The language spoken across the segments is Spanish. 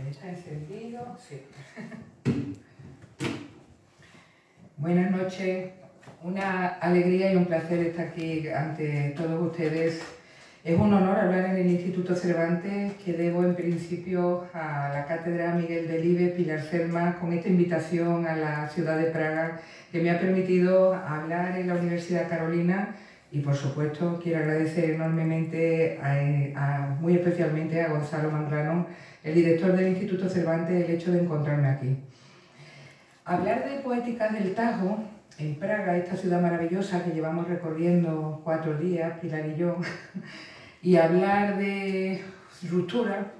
¿Está encendido? Sí. Buenas noches. Una alegría y un placer estar aquí ante todos ustedes. Es un honor hablar en el Instituto Cervantes, que debo en principio a la Cátedra Miguel Delibes, Pilar Cermas, con esta invitación a la ciudad de Praga, que me ha permitido hablar en la Universidad Carolina. Y por supuesto quiero agradecer enormemente, muy especialmente a Gonzalo Mangrano, el director del Instituto Cervantes, el hecho de encontrarme aquí. Hablar de Poéticas del Tajo, en Praga, esta ciudad maravillosa que llevamos recorriendo 4 días, Pilar y yo, y hablar de ruptura,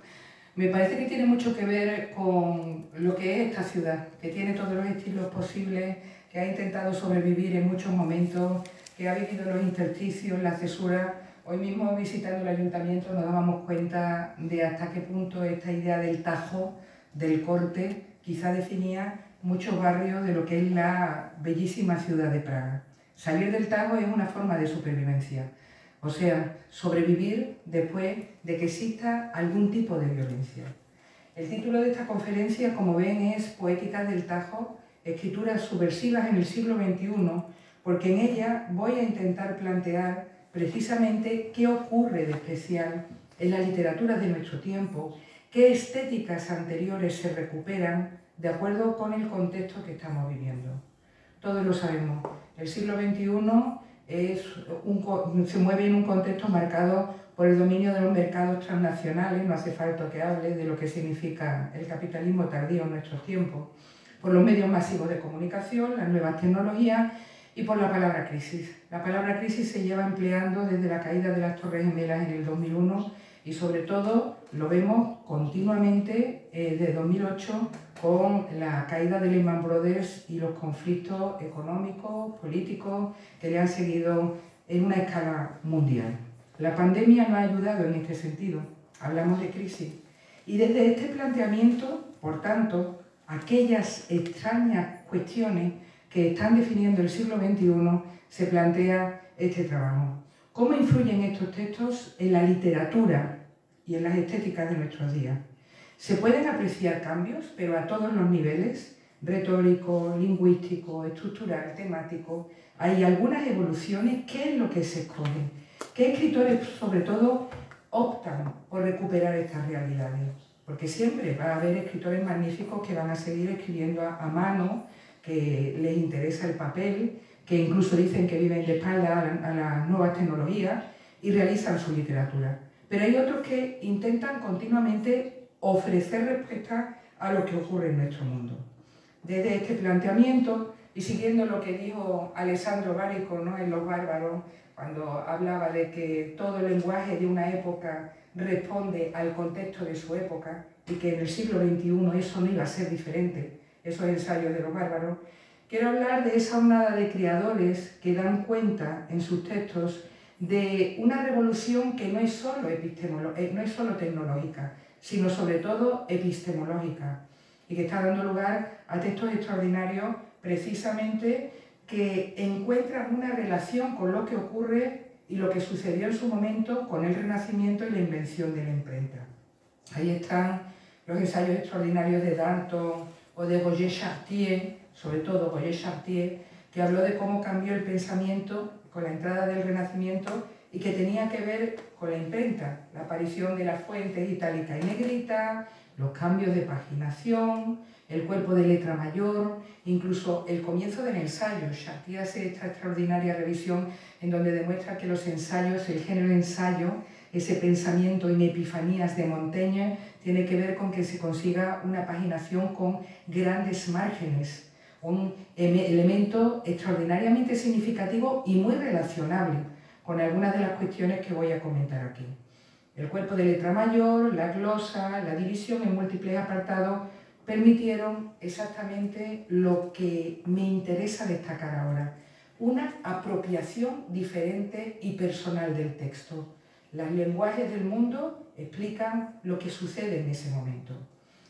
me parece que tiene mucho que ver con lo que es esta ciudad, que tiene todos los estilos posibles, que ha intentado sobrevivir en muchos momentos, que ha vivido los intersticios, la cesura. Hoy mismo, visitando el ayuntamiento, nos dábamos cuenta de hasta qué punto esta idea del tajo, del corte, quizá definía muchos barrios de lo que es la bellísima ciudad de Praga. Salir del Tajo es una forma de supervivencia, o sea, sobrevivir después de que exista algún tipo de violencia. El título de esta conferencia, como ven, es Poéticas del Tajo, escrituras subversivas en el siglo XXI, porque en ella voy a intentar plantear precisamente qué ocurre de especial en la literatura de nuestro tiempo, qué estéticas anteriores se recuperan de acuerdo con el contexto que estamos viviendo. Todos lo sabemos, el siglo XXI se mueve en un contexto marcado por el dominio de los mercados transnacionales, no hace falta que hable de lo que significa el capitalismo tardío en nuestros tiempos, por los medios masivos de comunicación, las nuevas tecnologías y por la palabra crisis. La palabra crisis se lleva empleando desde la caída de las Torres Gemelas en el 2001 y sobre todo lo vemos continuamente desde 2008 con la caída de Lehman Brothers y los conflictos económicos, políticos que le han seguido en una escala mundial. La pandemia nos ha ayudado en este sentido, hablamos de crisis. Y desde este planteamiento, por tanto, aquellas extrañas cuestiones que están definiendo el siglo XXI, se plantea este trabajo. ¿Cómo influyen estos textos en la literatura y en las estéticas de nuestros días? Se pueden apreciar cambios, pero a todos los niveles, retórico, lingüístico, estructural, temático. Hay algunas evoluciones. ¿Qué es lo que se escoge? ¿Qué escritores, sobre todo, optan por recuperar estas realidades? Porque siempre va a haber escritores magníficos que van a seguir escribiendo a mano, que les interesa el papel, que incluso dicen que viven de espaldas a las nuevas tecnologías y realizan su literatura. Pero hay otros que intentan continuamente ofrecer respuesta a lo que ocurre en nuestro mundo. Desde este planteamiento, y siguiendo lo que dijo Alessandro Barico, ¿no?, en Los Bárbaros, cuando hablaba de que todo el lenguaje de una época responde al contexto de su época y que en el siglo XXI eso no iba a ser diferente, esos ensayos de Los Bárbaros, quiero hablar de esa ondada de creadores que dan cuenta en sus textos de una revolución que no es solo tecnológica, sino sobre todo epistemológica, y que está dando lugar a textos extraordinarios precisamente que encuentran una relación con lo que ocurre y lo que sucedió en su momento con el Renacimiento y la invención de la imprenta. Ahí están los ensayos extraordinarios de Danton o de Roger Chartier, sobre todo Roger Chartier, que habló de cómo cambió el pensamiento con la entrada del Renacimiento y que tenía que ver con la imprenta, la aparición de las fuentes itálica y negrita, los cambios de paginación, el cuerpo de letra mayor, incluso el comienzo del ensayo. Chartier hace esta extraordinaria revisión en donde demuestra que los ensayos, el género ensayo, ese pensamiento en epifanías de Montaigne, tiene que ver con que se consiga una paginación con grandes márgenes, un elemento extraordinariamente significativo y muy relacionable con algunas de las cuestiones que voy a comentar aquí. El cuerpo de letra mayor, la glosa, la división en múltiples apartados permitieron exactamente lo que me interesa destacar ahora, una apropiación diferente y personal del texto. Los lenguajes del mundo explican lo que sucede en ese momento.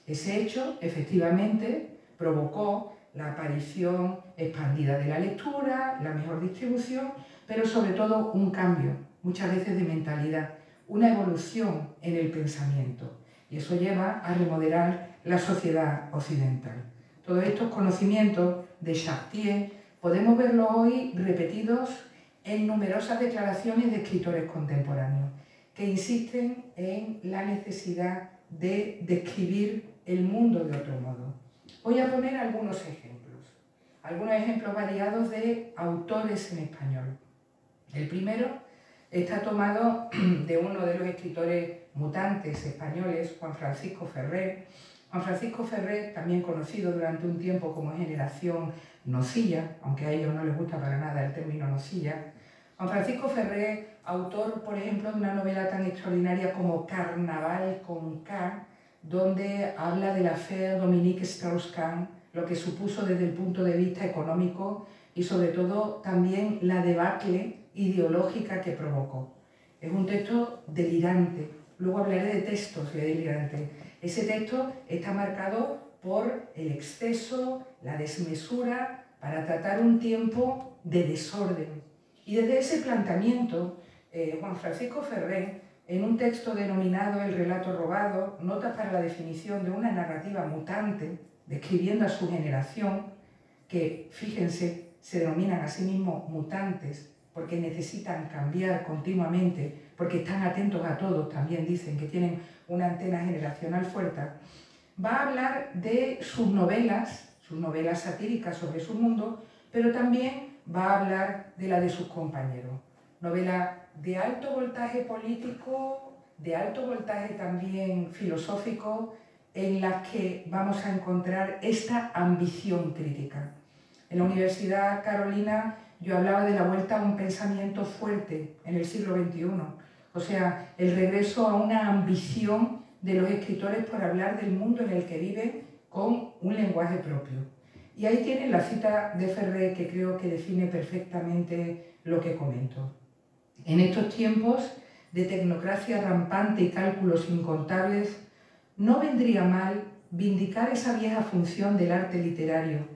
Ese hecho, efectivamente, provocó la aparición expandida de la lectura, la mejor distribución, pero sobre todo un cambio, muchas veces de mentalidad, una evolución en el pensamiento. Y eso lleva a remodelar la sociedad occidental. Todos estos conocimientos de Chartier podemos verlos hoy repetidos en numerosas declaraciones de escritores contemporáneos que insisten en la necesidad de describir el mundo de otro modo. Voy a poner algunos ejemplos variados de autores en español. El primero está tomado de uno de los escritores mutantes españoles, Juan Francisco Ferrer. Juan Francisco Ferrer, también conocido durante un tiempo como Generación Nocilla, aunque a ellos no les gusta para nada el término nocilla. Juan Francisco Ferrer, autor, por ejemplo, de una novela tan extraordinaria como Carnaval con K, donde habla de la affaire Dominique Strauss-Kahn, lo que supuso desde el punto de vista económico y sobre todo también la debacle ideológica que provocó. Es un texto delirante, luego hablaré de textos delirantes. Ese texto está marcado por el exceso, la desmesura, para tratar un tiempo de desorden. Y desde ese planteamiento, Juan Francisco Ferrer, en un texto denominado El relato robado, notas para la definición de una narrativa mutante, describiendo a su generación, que, fíjense, se denominan a sí mismos mutantes, porque necesitan cambiar continuamente, porque están atentos a todos, también dicen que tienen una antena generacional fuerte, va a hablar de sus novelas satíricas sobre su mundo, pero también va a hablar de la de sus compañeros. Novela de alto voltaje político, de alto voltaje también filosófico, en las que vamos a encontrar esta ambición crítica. En la Universidad Carolina yo hablaba de la vuelta a un pensamiento fuerte en el siglo XXI, o sea, el regreso a una ambición de los escritores por hablar del mundo en el que viven con un lenguaje propio. Y ahí tienen la cita de Ferrer que creo que define perfectamente lo que comento. En estos tiempos de tecnocracia rampante y cálculos incontables, no vendría mal vindicar esa vieja función del arte literario,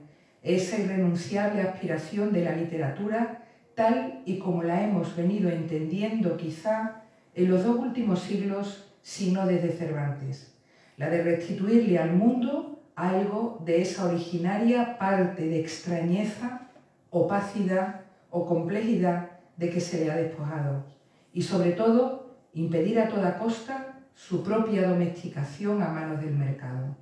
esa irrenunciable aspiración de la literatura tal y como la hemos venido entendiendo quizá en los 2 últimos siglos, si no desde Cervantes, la de restituirle al mundo algo de esa originaria parte de extrañeza, opacidad o complejidad de que se le ha despojado, y sobre todo impedir a toda costa su propia domesticación a manos del mercado.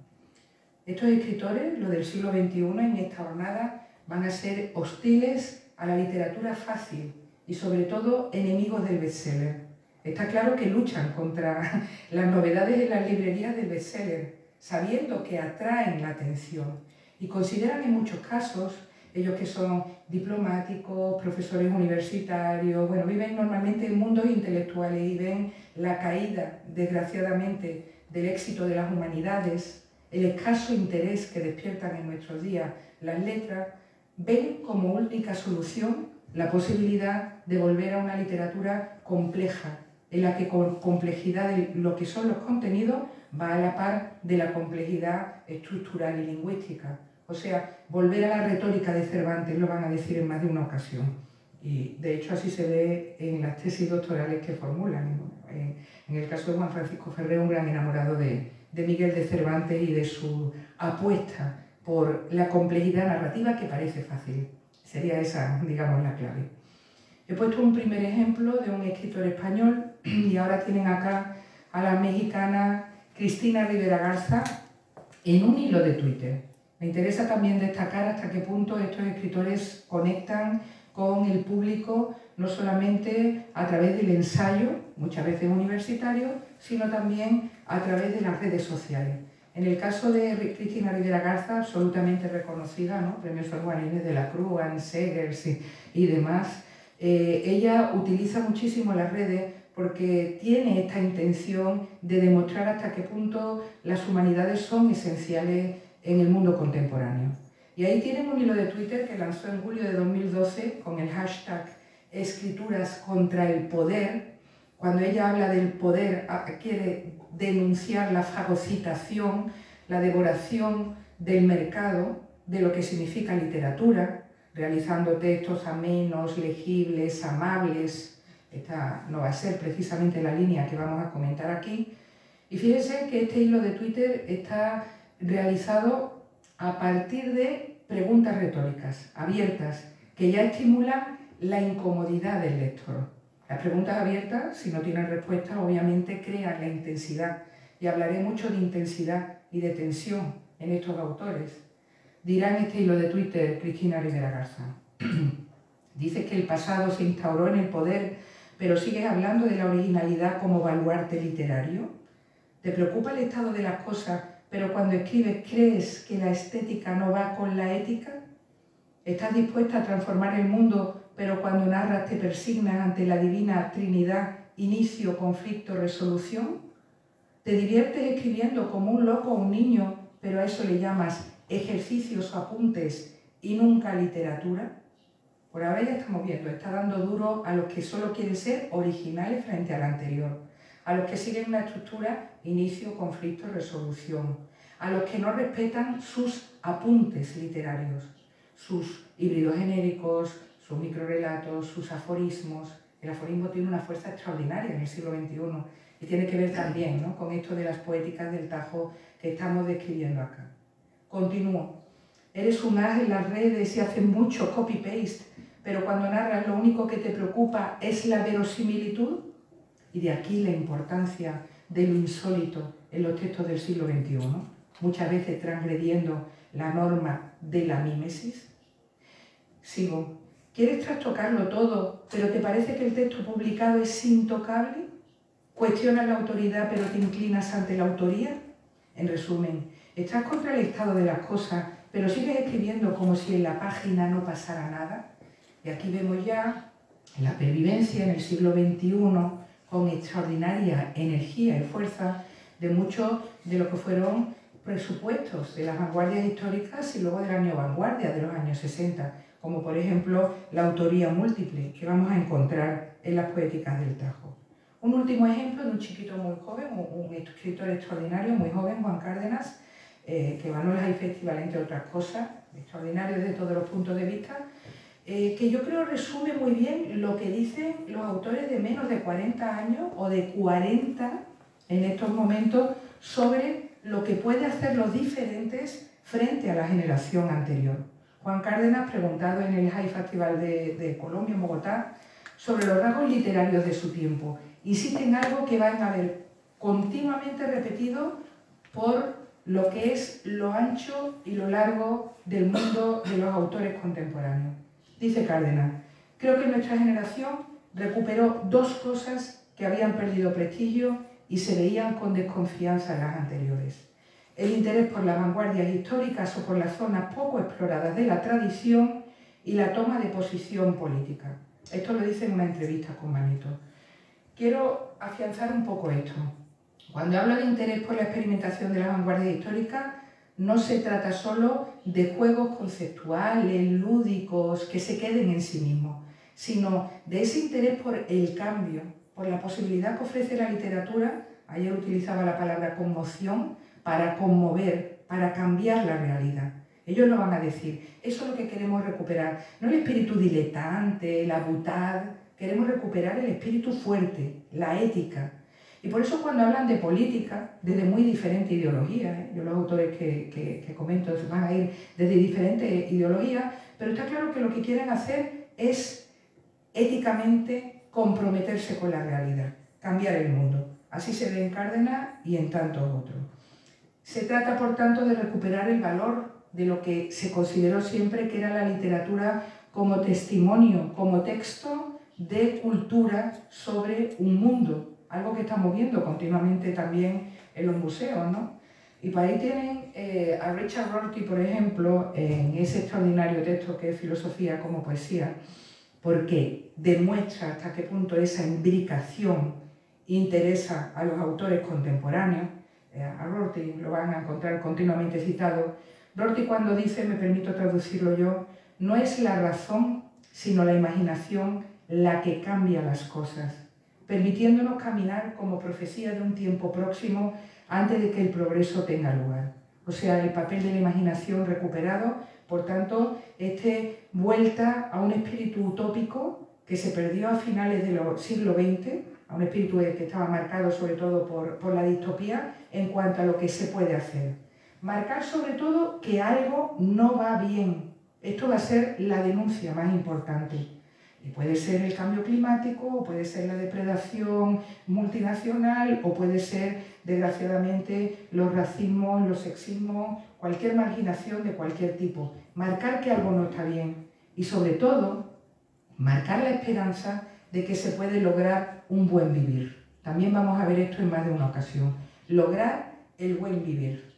Estos escritores, los del siglo XXI, en esta jornada, van a ser hostiles a la literatura fácil y sobre todo enemigos del bestseller. Está claro que luchan contra las novedades en las librerías del bestseller, sabiendo que atraen la atención y consideran en muchos casos, ellos que son diplomáticos, profesores universitarios, bueno, viven normalmente en mundos intelectuales y ven la caída, desgraciadamente, del éxito de las humanidades, el escaso interés que despiertan en nuestros días las letras, ven como única solución la posibilidad de volver a una literatura compleja, en la que con complejidad de lo que son los contenidos va a la par de la complejidad estructural y lingüística. O sea, volver a la retórica de Cervantes, lo van a decir en más de una ocasión. Y de hecho así se ve en las tesis doctorales que formulan. En el caso de Juan Francisco Ferrer, un gran enamorado de Miguel de Cervantes y de su apuesta por la complejidad narrativa que parece fácil. Sería esa, digamos, la clave. He puesto un primer ejemplo de un escritor español y ahora tienen acá a la mexicana Cristina Rivera Garza en un hilo de Twitter. Me interesa también destacar hasta qué punto estos escritores conectan con el público, no solamente a través del ensayo, muchas veces universitario, sino también a través de las redes sociales. En el caso de Cristina Rivera Garza, absolutamente reconocida, ¿no? Premio Sor Juana Inés de la Cruz, Anne Segers y demás, ella utiliza muchísimo las redes porque tiene esta intención de demostrar hasta qué punto las humanidades son esenciales en el mundo contemporáneo. Y ahí tienen un hilo de Twitter que lanzó en julio de 2012 con el hashtag Escrituras contra el poder. Cuando ella habla del poder, quiere denunciar la fagocitación, la devoración del mercado, de lo que significa literatura, realizando textos amenos, legibles, amables, Esta no va a ser precisamente la línea que vamos a comentar aquí. Y fíjense que este hilo de Twitter está realizado a partir de preguntas retóricas, abiertas, que ya estimulan la incomodidad del lector. Las preguntas abiertas, si no tienen respuesta, obviamente crean la intensidad. Y hablaré mucho de intensidad y de tensión en estos autores. Dirá en este hilo de Twitter Cristina Rivera Garza. Dices que el pasado se instauró en el poder, pero sigues hablando de la originalidad como baluarte literario. ¿Te preocupa el estado de las cosas, pero cuando escribes crees que la estética no va con la ética? ¿Estás dispuesta a transformar el mundo, pero cuando narras te persignas ante la divina Trinidad, inicio, conflicto, resolución? ¿Te diviertes escribiendo como un loco o un niño, pero a eso le llamas ejercicios o apuntes y nunca literatura? Por ahora ya estamos viendo, está dando duro a los que solo quieren ser originales frente al anterior, a los que siguen una estructura inicio, conflicto, resolución, a los que no respetan sus apuntes literarios, sus híbridos genéricos, sus microrelatos, sus aforismos. El aforismo tiene una fuerza extraordinaria en el siglo XXI y tiene que ver también, ¿no?, con esto de las poéticas del Tajo que estamos describiendo acá. Continúo. Eres un as en las redes y haces mucho copy-paste, pero cuando narras lo único que te preocupa es la verosimilitud. Y de aquí la importancia de lo insólito en los textos del siglo XXI, muchas veces transgrediendo la norma de la mímesis. Sigo. ¿Quieres trastocarlo todo, pero te parece que el texto publicado es intocable? ¿Cuestionas la autoridad, pero te inclinas ante la autoría? En resumen, estás contra el estado de las cosas, pero sigues escribiendo como si en la página no pasara nada. Y aquí vemos ya la pervivencia en el siglo XXI con extraordinaria energía y fuerza de muchos de lo que fueron presupuestos de las vanguardias históricas y luego de la neovanguardia de los años 60, como por ejemplo la autoría múltiple que vamos a encontrar en las poéticas del Tajo. Un último ejemplo de un chiquito muy joven, un escritor extraordinario, muy joven, Juan Cárdenas, que ganó el High Festival, entre otras cosas, extraordinario desde todos los puntos de vista, que yo creo resume muy bien lo que dicen los autores de menos de 40 años o de 40 en estos momentos sobre lo que puede hacer los diferentes frente a la generación anterior. Juan Cárdenas, preguntado en el High Festival de Colombia, en Bogotá, sobre los rasgos literarios de su tiempo, insiste en algo que van a ver continuamente repetido por lo que es lo ancho y lo largo del mundo de los autores contemporáneos. Dice Cárdenas, creo que nuestra generación recuperó dos cosas que habían perdido prestigio y se veían con desconfianza en las anteriores. El interés por las vanguardias históricas o por las zonas poco exploradas de la tradición y la toma de posición política. Esto lo dice en una entrevista con Manito. Quiero afianzar un poco esto. Cuando hablo de interés por la experimentación de las vanguardias históricas, no se trata solo de juegos conceptuales, lúdicos, que se queden en sí mismos, sino de ese interés por el cambio, por la posibilidad que ofrece la literatura, ayer utilizaba la palabra conmoción, para conmover, para cambiar la realidad. Ellos lo van a decir, eso es lo que queremos recuperar, no el espíritu diletante, la butad, queremos recuperar el espíritu fuerte, la ética. Y por eso cuando hablan de política, desde muy diferentes ideologías, yo los autores que comento van a ir desde diferentes ideologías, pero está claro que lo que quieren hacer es éticamente comprometerse con la realidad, cambiar el mundo. Así se ve en Cárdenas y en tantos otros. Se trata, por tanto, de recuperar el valor de lo que se consideró siempre que era la literatura como testimonio, como texto de cultura sobre un mundo, algo que estamos viendo continuamente también en los museos, ¿no? Y para ahí tienen a Richard Rorty, por ejemplo, en ese extraordinario texto que es Filosofía como Poesía, porque demuestra hasta qué punto esa imbricación interesa a los autores contemporáneos. A Rorty lo van a encontrar continuamente citado. Rorty cuando dice, me permito traducirlo yo, no es la razón, sino la imaginación la que cambia las cosas, permitiéndonos caminar como profecía de un tiempo próximo antes de que el progreso tenga lugar. O sea, el papel de la imaginación recuperado, por tanto, vuelta a un espíritu utópico que se perdió a finales del siglo XX, a un espíritu que estaba marcado sobre todo por la distopía en cuanto a lo que se puede hacer. Marcar sobre todo que algo no va bien. Esto va a ser la denuncia más importante. Y puede ser el cambio climático, o puede ser la depredación multinacional, o puede ser, desgraciadamente, los racismos, los sexismos, cualquier marginación de cualquier tipo. Marcar que algo no está bien. Y sobre todo, marcar la esperanza de que se puede lograr un buen vivir. También vamos a ver esto en más de una ocasión. Lograr el buen vivir.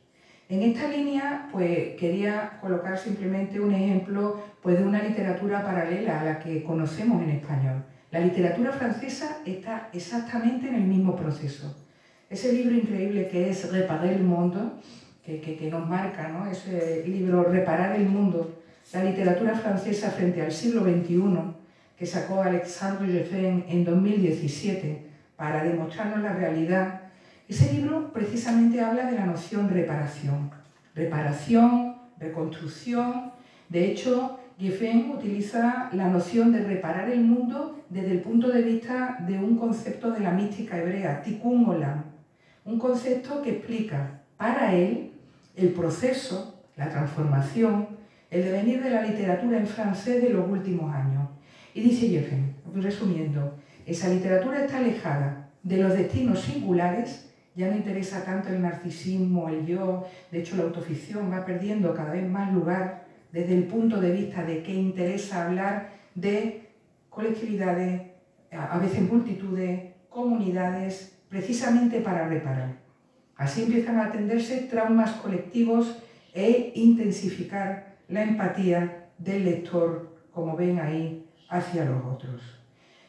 En esta línea, pues quería colocar simplemente un ejemplo pues, de una literatura paralela a la que conocemos en español. La literatura francesa está exactamente en el mismo proceso. Ese libro increíble que es Réparer le monde, que nos marca, ¿no? Ese libro Reparar el mundo, la literatura francesa frente al siglo XXI, que sacó Alexandre Dufresne en 2017 para demostrarnos la realidad. Ese libro precisamente habla de la noción reparación. Reparación, reconstrucción. De hecho, Dufresne utiliza la noción de reparar el mundo desde el punto de vista de un concepto de la mística hebrea, tikkun olam. Un concepto que explica para él el proceso, la transformación, el devenir de la literatura en francés de los últimos años. Y dice Dufresne, resumiendo, esa literatura está alejada de los destinos singulares. Ya no interesa tanto el narcisismo, el yo. De hecho, la autoficción va perdiendo cada vez más lugar desde el punto de vista de que interesa hablar de colectividades, a veces multitudes, comunidades, precisamente para reparar. Así empiezan a atenderse traumas colectivos e intensificar la empatía del lector, como ven ahí, hacia los otros.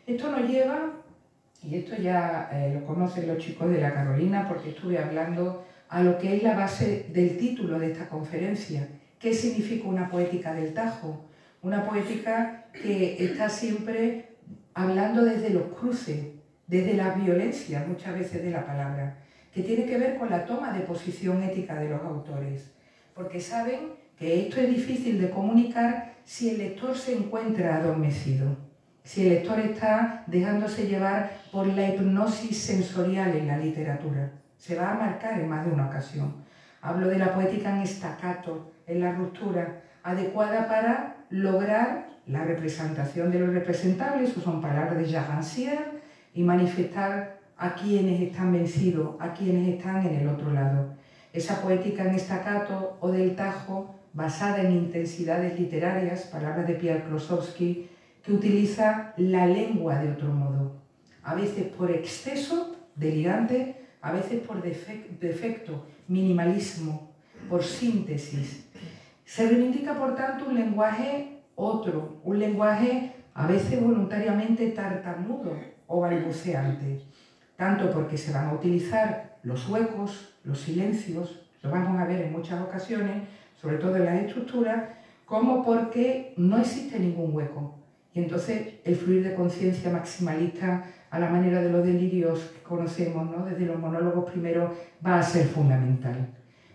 Esto nos lleva... Y esto ya lo conocen los chicos de la Carolina porque estuve hablando a lo que es la base del título de esta conferencia. ¿Qué significa una poética del Tajo? Una poética que está siempre hablando desde los cruces, desde la violencia muchas veces de la palabra, que tiene que ver con la toma de posición ética de los autores. Porque saben que esto es difícil de comunicar si el lector se encuentra adormecido. Si el lector está dejándose llevar por la hipnosis sensorial en la literatura, se va a marcar en más de una ocasión. Hablo de la poética en staccato, en la ruptura, adecuada para lograr la representación de lo representable, eso son palabras de Jacques Rancière, y manifestar a quienes están vencidos, a quienes están en el otro lado. Esa poética en staccato o del Tajo, basada en intensidades literarias, palabras de Pierre Klossowski, que utiliza la lengua de otro modo, a veces por exceso, delirante, a veces por defecto, minimalismo, por síntesis. Se reivindica, por tanto, un lenguaje otro, un lenguaje a veces voluntariamente tartamudo o balbuceante, tanto porque se van a utilizar los huecos, los silencios, lo vamos a ver en muchas ocasiones, sobre todo en las estructuras, como porque no existe ningún hueco. Y entonces el fluir de conciencia maximalista a la manera de los delirios que conocemos, ¿no? Desde los monólogos primeros, va a ser fundamental.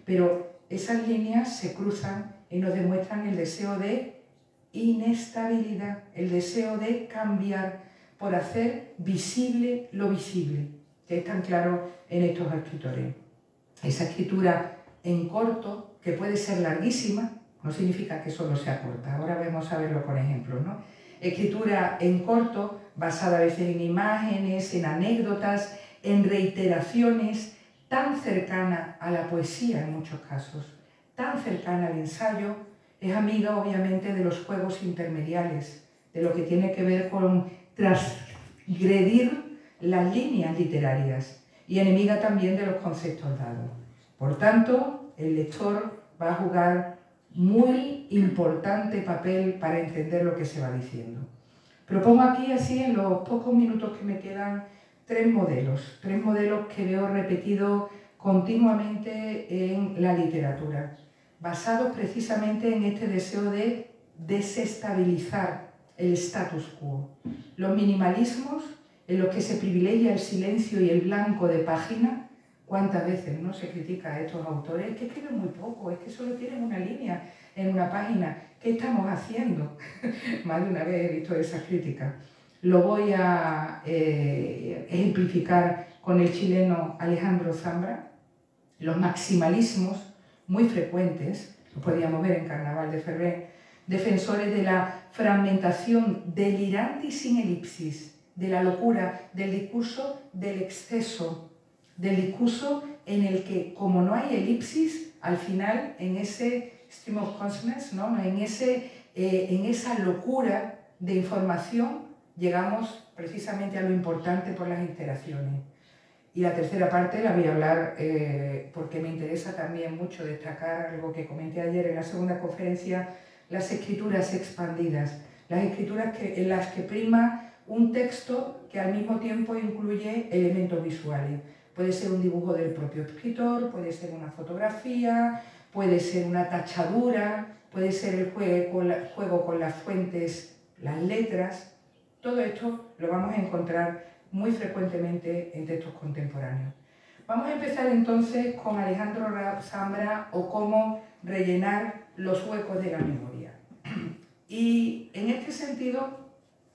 Pero esas líneas se cruzan y nos demuestran el deseo de inestabilidad, el deseo de cambiar por hacer visible lo visible, que es tan claro en estos escritores. Esa escritura en corto, que puede ser larguísima, no significa que solo sea corta. Ahora vamos a verlo con ejemplos, ¿no? Escritura en corto, basada a veces en imágenes, en anécdotas, en reiteraciones, tan cercana a la poesía en muchos casos, tan cercana al ensayo, es amiga obviamente de los juegos intermediales, de lo que tiene que ver con transgredir las líneas literarias y enemiga también de los conceptos dados. Por tanto, el lector va a jugar muy importante papel para entender lo que se va diciendo. Propongo aquí, así, en los pocos minutos que me quedan, tres modelos que veo repetidos continuamente en la literatura, basados precisamente en este deseo de desestabilizar el status quo. Los minimalismos, en los que se privilegia el silencio y el blanco de página. ¿Cuántas veces no se critica a estos autores? Es que escriben muy poco, es que solo tienen una línea en una página. ¿Qué estamos haciendo? Más de una vez he visto esas críticas. lo voy a ejemplificar con el chileno Alejandro Zambra. Los maximalismos muy frecuentes, lo podíamos ver en Carnaval de Ferrer, defensores de la fragmentación delirante y sin elipsis, de la locura, del discurso del exceso, del discurso en el que, como no hay elipsis, al final, en ese stream of consciousness, ¿no? en esa locura de información, llegamos precisamente a lo importante por las interacciones. Y la tercera parte la voy a hablar porque me interesa también mucho destacar algo que comenté ayer en la segunda conferencia, las escrituras expandidas, las escrituras en las que prima un texto que al mismo tiempo incluye elementos visuales. Puede ser un dibujo del propio escritor, puede ser una fotografía, puede ser una tachadura, puede ser el juego con las fuentes, las letras. Todo esto lo vamos a encontrar muy frecuentemente en textos contemporáneos. Vamos a empezar entonces con Alejandro Zambra o cómo rellenar los huecos de la memoria. Y en este sentido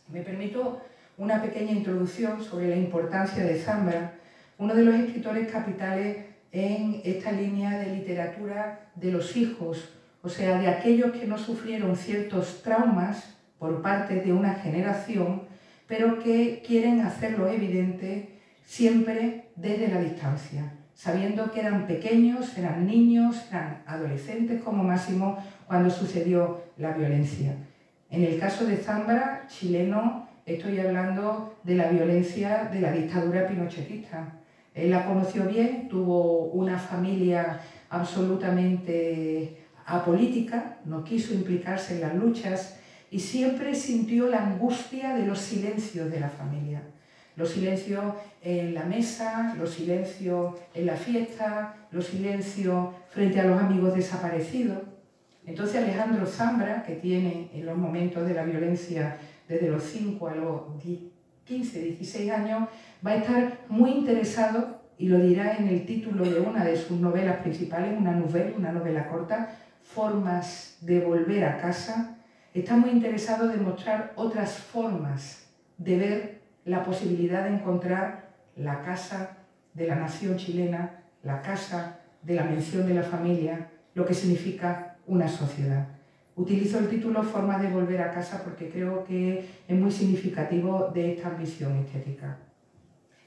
me permito una pequeña introducción sobre la importancia de Zambra, uno de los escritores capitales en esta línea de literatura de los hijos, o sea, de aquellos que no sufrieron ciertos traumas por parte de una generación, pero que quieren hacerlo evidente siempre desde la distancia, sabiendo que eran pequeños, eran niños, eran adolescentes como máximo cuando sucedió la violencia. En el caso de Zambra, chileno, estoy hablando de la violencia de la dictadura pinochetista. Él la conoció bien, tuvo una familia absolutamente apolítica, no quiso implicarse en las luchas y siempre sintió la angustia de los silencios de la familia. Los silencios en la mesa, los silencios en la fiesta, los silencios frente a los amigos desaparecidos. Entonces Alejandro Zambra, que tiene en los momentos de la violencia desde los 5 a los 15, 16 años, va a estar muy interesado, y lo dirá en el título de una de sus novelas principales, una novela corta, Formas de volver a casa. Está muy interesado en mostrar otras formas de ver la posibilidad de encontrar la casa de la nación chilena, la casa de la mención de la familia, lo que significa una sociedad. Utilizo el título Formas de volver a casa porque creo que es muy significativo de esta ambición estética.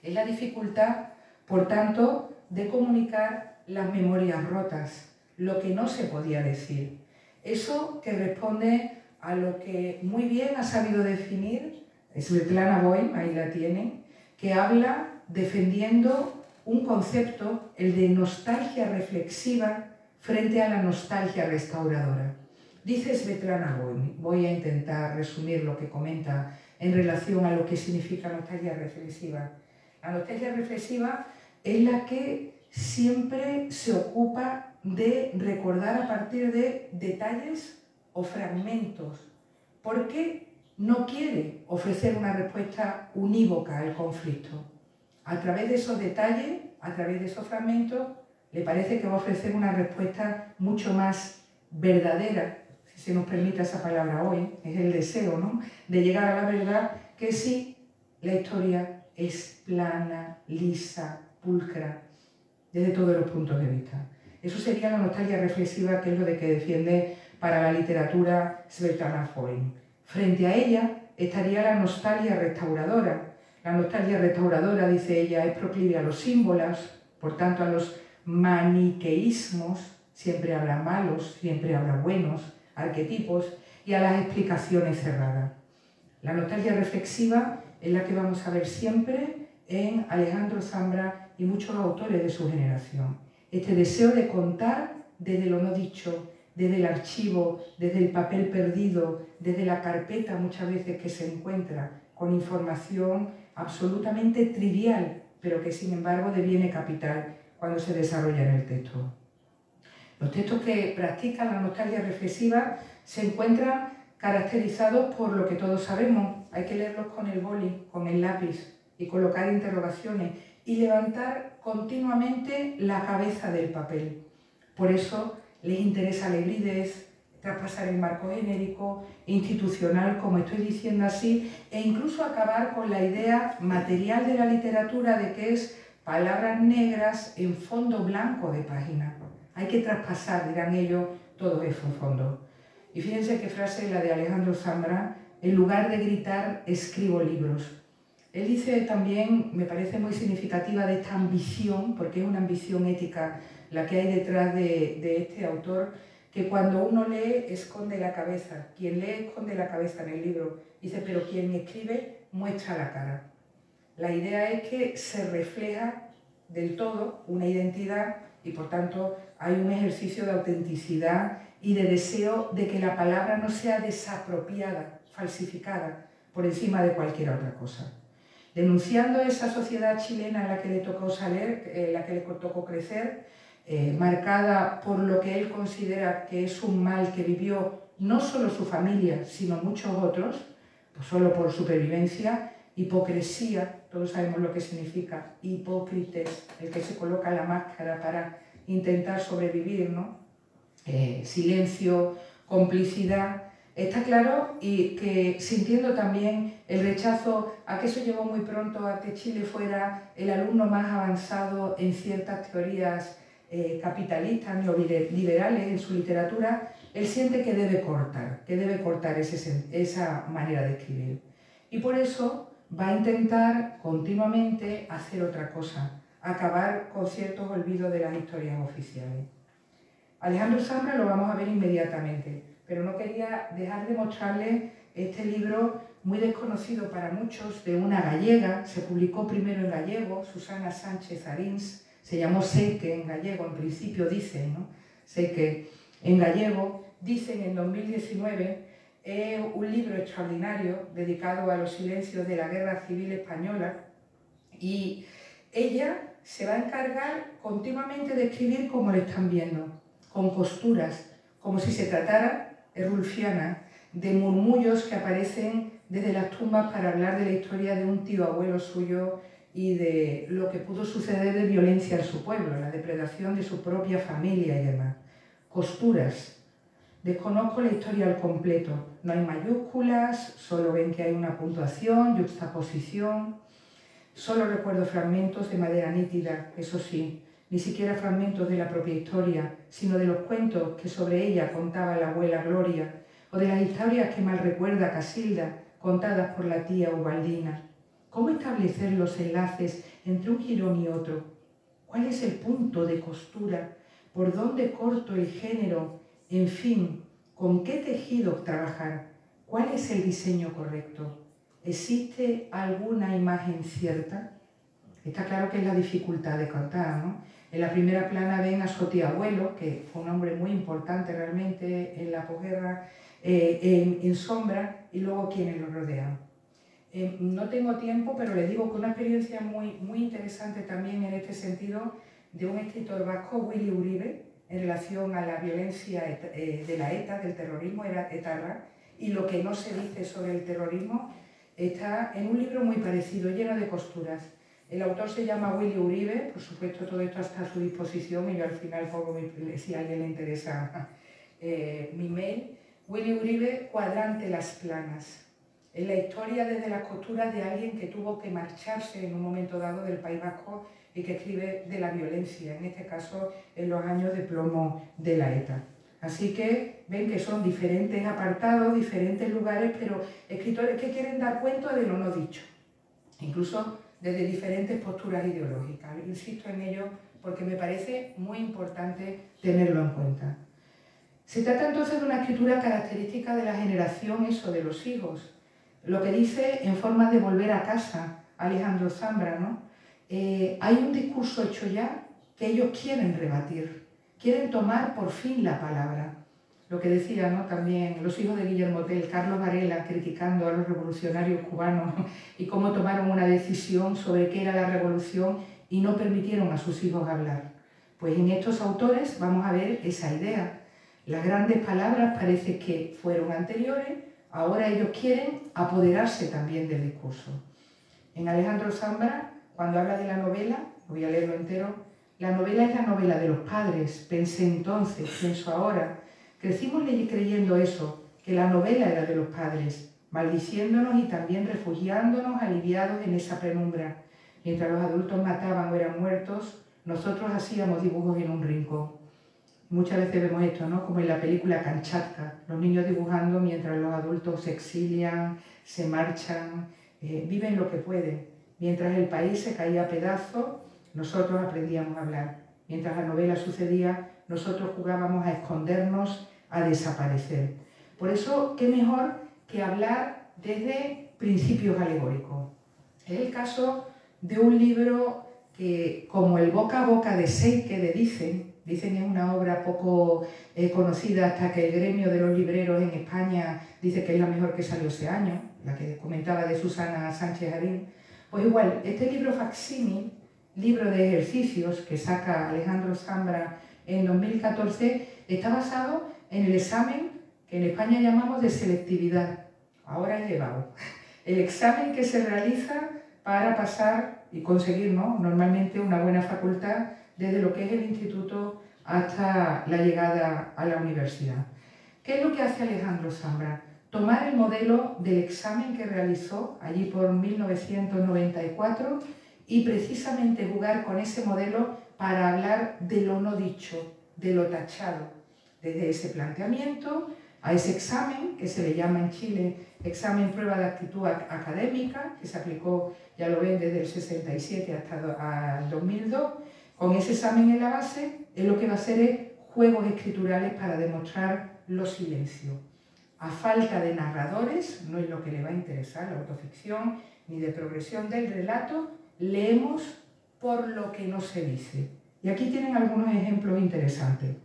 Es la dificultad, por tanto, de comunicar las memorias rotas, lo que no se podía decir. Eso que responde a lo que muy bien ha sabido definir Svetlana Boym, ahí la tienen, que habla defendiendo un concepto, el de nostalgia reflexiva frente a la nostalgia restauradora. Dice Svetlana Boym, voy a intentar resumir lo que comenta en relación a lo que significa nostalgia reflexiva. La nostalgia reflexiva es la que siempre se ocupa de recordar a partir de detalles o fragmentos, porque no quiere ofrecer una respuesta unívoca al conflicto. A través de esos detalles, a través de esos fragmentos, le parece que va a ofrecer una respuesta mucho más verdadera, si se nos permite esa palabra hoy, es el deseo, ¿no?, de llegar a la verdad, que si la historia es plana, lisa, pulcra, desde todos los puntos de vista. Eso sería la nostalgia reflexiva, que es lo de que defiende para la literatura Svetlana Boym. Frente a ella estaría la nostalgia restauradora. La nostalgia restauradora, dice ella, es proclive a los símbolos, por tanto a los maniqueísmos, siempre habrá malos, siempre habrá buenos, arquetipos, y a las explicaciones cerradas. La nostalgia reflexiva es la que vamos a ver siempre en Alejandro Zambra y muchos autores de su generación. Este deseo de contar desde lo no dicho, desde el archivo, desde el papel perdido, desde la carpeta muchas veces que se encuentra con información absolutamente trivial, pero que sin embargo deviene capital cuando se desarrolla en el texto. Los textos que practican la nostalgia reflexiva se encuentran caracterizados por lo que todos sabemos. Hay que leerlos con el boli, con el lápiz y colocar interrogaciones y levantar continuamente la cabeza del papel. Por eso les interesa la hibridez, traspasar el marco genérico, institucional, como estoy diciendo así, e incluso acabar con la idea material de la literatura de que es palabras negras en fondo blanco de página. Hay que traspasar, dirán ellos, todos esos fondos. Y fíjense qué frase la de Alejandro Zambra: en lugar de gritar, escribo libros. Él dice también, me parece muy significativa de esta ambición, porque es una ambición ética la que hay detrás de este autor, que cuando uno lee esconde la cabeza. Quien lee esconde la cabeza en el libro. Dice, pero quien escribe muestra la cara. La idea es que se refleja del todo una identidad y por tanto hay un ejercicio de autenticidad y de deseo de que la palabra no sea desapropiada, falsificada, por encima de cualquier otra cosa. Denunciando esa sociedad chilena en la que le tocó salir, en la que le tocó crecer, marcada por lo que él considera que es un mal que vivió no solo su familia, sino muchos otros, pues solo por supervivencia, hipocresía, todos sabemos lo que significa, hipócrites, el que se coloca la máscara para intentar sobrevivir, ¿no? Silencio, complicidad. Está claro y que sintiendo también el rechazo a que eso llevó muy pronto a que Chile fuera el alumno más avanzado en ciertas teorías capitalistas, neoliberales en su literatura, él siente que debe cortar esa manera de escribir. Y por eso va a intentar continuamente hacer otra cosa, acabar con ciertos olvidos de las historias oficiales. Alejandro Zambra lo vamos a ver inmediatamente, pero no quería dejar de mostrarles este libro muy desconocido para muchos, de una gallega. Se publicó primero en gallego, Susana Sánchez Arins, se llamó Seique en gallego, en principio dicen, ¿no? Seique en gallego, dicen en 2019, es un libro extraordinario dedicado a los silencios de la Guerra Civil Española, y ella se va a encargar continuamente de escribir como lo están viendo, con costuras, como si se tratara, es rulfiana, de murmullos que aparecen desde las tumbas para hablar de la historia de un tío abuelo suyo y de lo que pudo suceder de violencia en su pueblo, la depredación de su propia familia y demás. Costuras. Desconozco la historia al completo. No hay mayúsculas, solo ven que hay una puntuación, yuxtaposición. Solo recuerdo fragmentos de madera nítida, eso sí, ni siquiera fragmentos de la propia historia, sino de los cuentos que sobre ella contaba la abuela Gloria, o de las historias que mal recuerda Casilda, contadas por la tía Ubaldina. ¿Cómo establecer los enlaces entre un jirón y otro? ¿Cuál es el punto de costura? ¿Por dónde corto el género? En fin, ¿con qué tejido trabajar? ¿Cuál es el diseño correcto? ¿Existe alguna imagen cierta? Está claro que es la dificultad de contar, ¿no? En la primera plana ven a su tío abuelo, que fue un hombre muy importante realmente en la posguerra, en sombra, y luego quienes lo rodean. No tengo tiempo, pero les digo que una experiencia muy interesante también en este sentido de un escritor vasco, Willy Uribe, en relación a la violencia de la ETA, del terrorismo etarra, y lo que no se dice sobre el terrorismo, está en un libro muy parecido, lleno de costuras. El autor se llama Willy Uribe, por supuesto todo esto está a su disposición y yo al final pongo, si a alguien le interesa, mi mail. Willy Uribe, Cuadrante Las Planas. Es la historia desde las costuras de alguien que tuvo que marcharse en un momento dado del País Vasco y que escribe de la violencia, en este caso en los años de plomo de la ETA. Así que ven que son diferentes apartados, diferentes lugares, pero escritores que quieren dar cuenta de lo no dicho, incluso desde diferentes posturas ideológicas. Insisto en ello porque me parece muy importante tenerlo en cuenta. Se trata entonces de una escritura característica de la generación, eso, de los hijos. Lo que dice en forma de volver a casa Alejandro Zambra, ¿no? Hay un discurso hecho ya que ellos quieren rebatir, quieren tomar por fin la palabra. Lo que decía, ¿no? También los hijos de Guillermo Tell, Carlos Varela, criticando a los revolucionarios cubanos y cómo tomaron una decisión sobre qué era la revolución y no permitieron a sus hijos hablar. Pues en estos autores vamos a ver esa idea. Las grandes palabras parece que fueron anteriores, ahora ellos quieren apoderarse también del discurso. En Alejandro Zambra, cuando habla de la novela, voy a leerlo entero, la novela es la novela de los padres, pensé entonces, pienso ahora, Crecimos creyendo eso, que la novela era de los padres, maldiciéndonos y también refugiándonos aliviados en esa penumbra. Mientras los adultos mataban o eran muertos, nosotros hacíamos dibujos en un rincón. Muchas veces vemos esto, ¿no? Como en la película Kamchatka, los niños dibujando mientras los adultos se exilian, se marchan, viven lo que pueden. Mientras el país se caía a pedazos, nosotros aprendíamos a hablar. Mientras la novela sucedía, nosotros jugábamos a escondernos, a desaparecer. Por eso, ¿qué mejor que hablar desde principios alegóricos? Es el caso de un libro que, como el boca a boca de Seike de Dicen es una obra poco conocida hasta que el gremio de los libreros en España dice que es la mejor que salió ese año, la que comentaba de Susana Sánchez Arín. Pues igual, este libro facsímil, libro de ejercicios que saca Alejandro Zambra en 2014, está basado en el examen que en España llamamos de selectividad, ahora es EBAU, el examen que se realiza para pasar y conseguir, ¿no?, normalmente una buena facultad desde lo que es el instituto hasta la llegada a la universidad. ¿Qué es lo que hace Alejandro Zambra? Tomar el modelo del examen que realizó allí por 1994 y precisamente jugar con ese modelo para hablar de lo no dicho, de lo tachado, desde ese planteamiento a ese examen, que se le llama en Chile examen prueba de actitud académica, que se aplicó, ya lo ven, desde el 67 hasta el 2002, con ese examen en la base, lo que va a hacer es juegos escriturales para demostrar los silencios. A falta de narradores, no es lo que le va a interesar la autoficción, ni de progresión del relato, leemos por lo que no se dice. Y aquí tienen algunos ejemplos interesantes.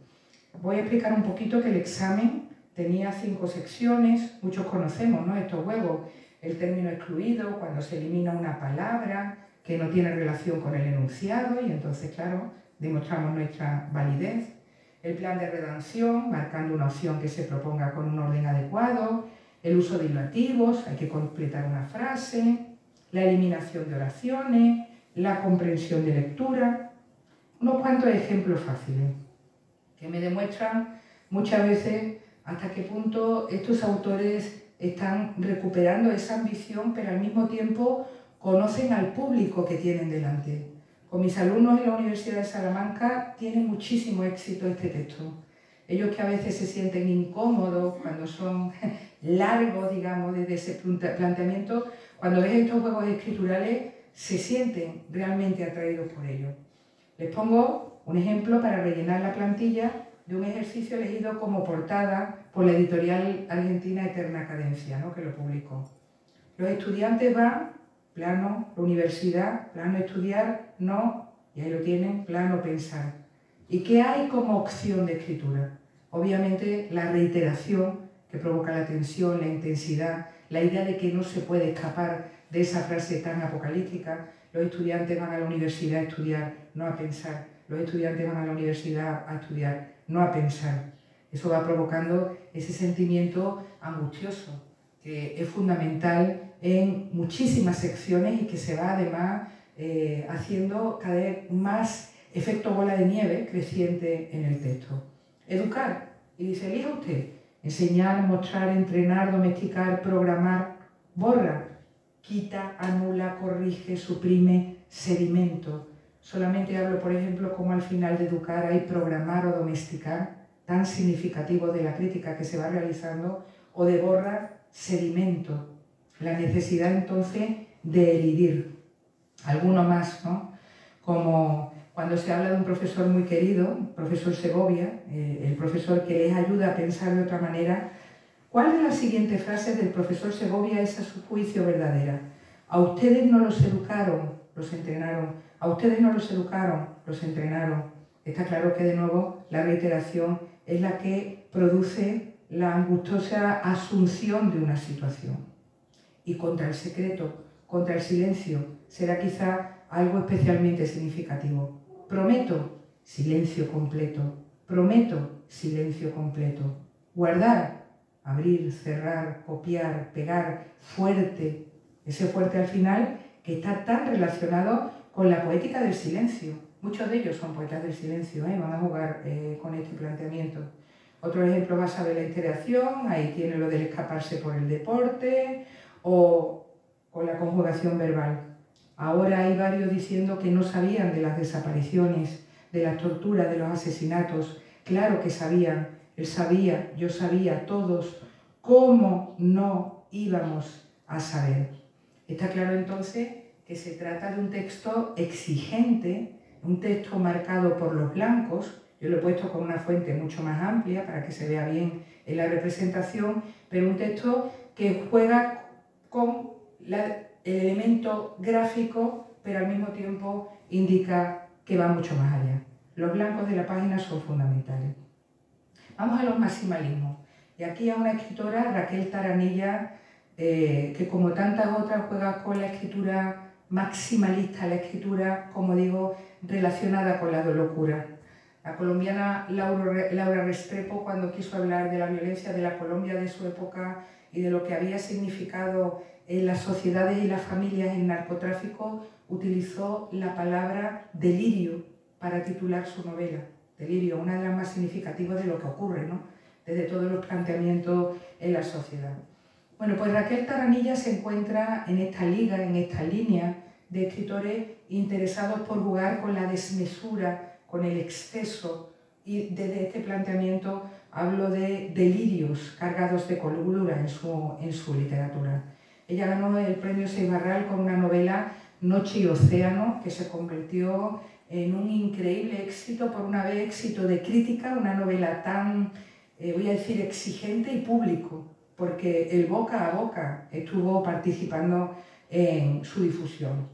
Voy a explicar un poquito que el examen tenía 5 secciones, muchos conocemos, ¿no?, estos juegos. El término excluido, cuando se elimina una palabra que no tiene relación con el enunciado y entonces, claro, demostramos nuestra validez. El plan de redacción, marcando una opción que se proponga con un orden adecuado. El uso de hilativos, hay que completar una frase. La eliminación de oraciones, la comprensión de lectura. Unos cuantos ejemplos fáciles que me demuestran muchas veces hasta qué punto estos autores están recuperando esa ambición, pero al mismo tiempo conocen al público que tienen delante. Con mis alumnos en la Universidad de Salamanca tiene muchísimo éxito este texto. Ellos que a veces se sienten incómodos cuando son largos, digamos, desde ese planteamiento, cuando ven estos juegos escriturales se sienten realmente atraídos por ellos. Les pongo un ejemplo para rellenar la plantilla de un ejercicio elegido como portada por la editorial argentina Eterna Cadencia, ¿no?, que lo publicó. Los estudiantes van, plano, la universidad, plano estudiar, no, y ahí lo tienen, plano pensar. ¿Y qué hay como opción de escritura? Obviamente la reiteración que provoca la tensión, la intensidad, la idea de que no se puede escapar de esa frase tan apocalíptica. Los estudiantes van a la universidad a estudiar, no a pensar. Los estudiantes van a la universidad a estudiar, no a pensar. Eso va provocando ese sentimiento angustioso, que es fundamental en muchísimas secciones y que se va además haciendo cada vez más efecto bola de nieve creciente en el texto. Educar, y dice, elija usted, enseñar, mostrar, entrenar, domesticar, programar, borra, quita, anula, corrige, suprime, sedimento. Solamente hablo, por ejemplo, como al final de educar hay programar o domesticar, tan significativo de la crítica que se va realizando, o de borrar, sedimento. La necesidad entonces de elidir. Alguno más, ¿no? Como cuando se habla de un profesor muy querido, profesor Segovia, el profesor que les ayuda a pensar de otra manera, ¿cuál de las siguientes frases del profesor Segovia es a su juicio verdadera? A ustedes no los educaron, los entrenaron. A ustedes no los educaron, los entrenaron. Está claro que de nuevo la reiteración es la que produce la angustiosa asunción de una situación. Y contra el secreto, contra el silencio, será quizá algo especialmente significativo. Prometo, silencio completo. Prometo, silencio completo. Guardar, abrir, cerrar, copiar, pegar, fuerte. Ese fuerte al final que está tan relacionado con la poética del silencio. Muchos de ellos son poetas del silencio, van a jugar con este planteamiento. Otro ejemplo más sobre la interacción, ahí tiene lo del escaparse por el deporte o la conjugación verbal. Ahora hay varios diciendo que no sabían de las desapariciones, de las torturas, de los asesinatos. Claro que sabían, él sabía, yo sabía, todos. ¿Cómo no íbamos a saber? Está claro entonces que se trata de un texto exigente, un texto marcado por los blancos. Yo lo he puesto con una fuente mucho más amplia para que se vea bien en la representación, pero un texto que juega con el elemento gráfico, pero al mismo tiempo indica que va mucho más allá. Los blancos de la página son fundamentales. Vamos a los maximalismos. Y aquí a una escritora, Raquel Taranilla, que como tantas otras juega con la escritura maximalista, la escritura, como digo, relacionada con la locura. La colombiana Laura Restrepo, cuando quiso hablar de la violencia de la Colombia de su época y de lo que había significado en las sociedades y las familias el narcotráfico, utilizó la palabra delirio para titular su novela. Delirio, una de las más significativas de lo que ocurre, ¿no? Desde todos los planteamientos en la sociedad. Bueno, pues Raquel Taranilla se encuentra en esta liga, en esta línea de escritores interesados por jugar con la desmesura, con el exceso, y desde este planteamiento hablo de delirios cargados de cordura en su literatura. Ella ganó el premio Seybarral con una novela, Noche y Océano, que se convirtió en un increíble éxito, por una vez éxito de crítica, una novela tan, voy a decir, exigente y público, porque el boca a boca estuvo participando en su difusión.